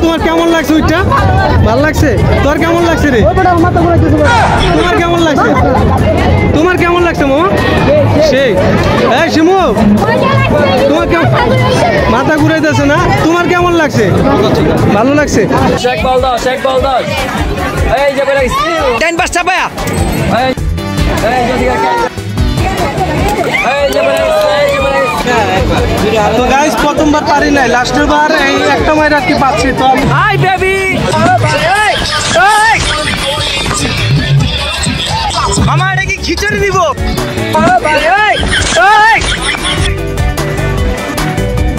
তোমার কেমন লাগছে ওইটা? ভালো লাগছে? তোর কেমন লাগছে রে? তোমার কেমন লাগছে? তোমার কেমন লাগছে মামা? সেই এই শিমু, তোমার কেমন মাথা ঘুরাইতেছে না? তোমার কেমন লাগছে? ভালো লাগছে? শেখ বল দাও, শেখ বল দাও। এই যে বলে ডাইন পাশ চাপায়া এই যদি এই যে বলে তো গাইস প্রথমবার পারি নাই, লাস্টের বার এই একটা মাইর আর কি পাচ্ছি। তো হাই বেবি মামা এটা কি খিচুড়ি দিব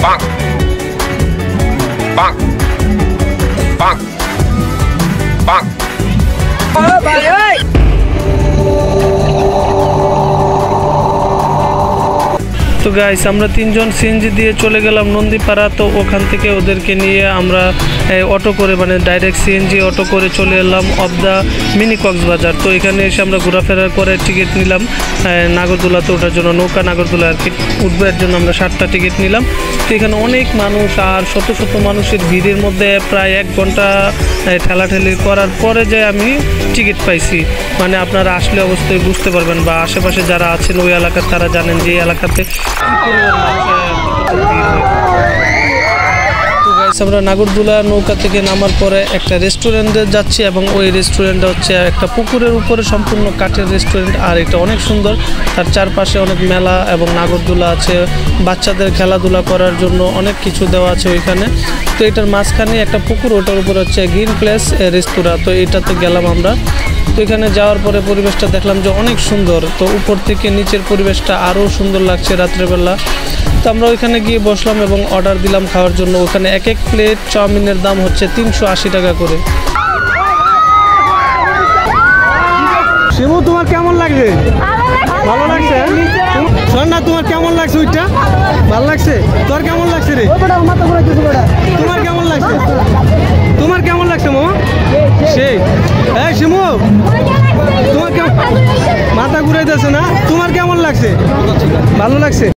Bonk. Bonk. Bonk. Bonk. তো গাইস আমরা তিনজন সিএনজি দিয়ে চলে গেলাম নন্দীপাড়া। তো ওখান থেকে ওদেরকে নিয়ে আমরা অটো করে মানে ডাইরেক্ট সিএনজি অটো করে চলে এলাম অফ দ্য মিনি কক্সবাজার। তো এখানে এসে আমরা ঘোরাফেরা করে টিকিট নিলাম নাগরদোলাতে ওঠার জন্য, নৌকা নাগরদোলা আর কি উঠবার জন্য আমরা 7টা টিকিট নিলাম। তো এখানে অনেক মানুষ আর শত শত মানুষের ভিড়ের মধ্যে প্রায় 1 ঘন্টা ঠেলাঠেলি করার পরে যে আমি টিকিট পাইছি। মানে আপনারা আসলে অবশ্যই বুঝতে পারবেন বা আশেপাশে যারা আছেন ওই এলাকার তারা জানেন যে এই এলাকাতে আমরা নাগরদোলা নৌকা থেকে নামার পরে একটা রেস্টুরেন্টে যাচ্ছি এবং ওই রেস্টুরেন্টটা হচ্ছে একটা পুকুরের উপরে সম্পূর্ণ কাঠের রেস্টুরেন্ট। আর এটা অনেক সুন্দর, তার চারপাশে অনেক মেলা এবং নাগরদোলা আছে, বাচ্চাদের খেলাধুলা করার জন্য অনেক কিছু দেওয়া আছে ওইখানে। তো এটার মাঝখানে একটা পুকুর, ওটার উপরে হচ্ছে গ্রিন প্লেস রেস্তোরাঁ। তো এটাতে গেলাম আমরা। তো এখানে যাওয়ার পরে পরিবেশটা দেখলাম যে অনেক সুন্দর। তো উপর থেকে নিচের পরিবেশটা আরও সুন্দর লাগছে রাত্রেবেলা। তো আমরা ওইখানে গিয়ে বসলাম এবং অর্ডার দিলাম খাওয়ার জন্য। ওখানে এক এক প্লেট চাউমিনের দাম হচ্ছে 380 টাকা করে। শিমু তোমার কেমন লাগছে? ভালো লাগছে? শোন না, তোমার কেমন লাগছে ওইটা? ভালো লাগছে? তোর কেমন লাগছে রে? তোমার কেমন লাগছে? তোমার কেমন লাগছে মামা? সেই এই শিমু, তোমার কেমন মাথা ঘুরাইতেছে না? তোমার কেমন লাগছে? ভালো লাগছে?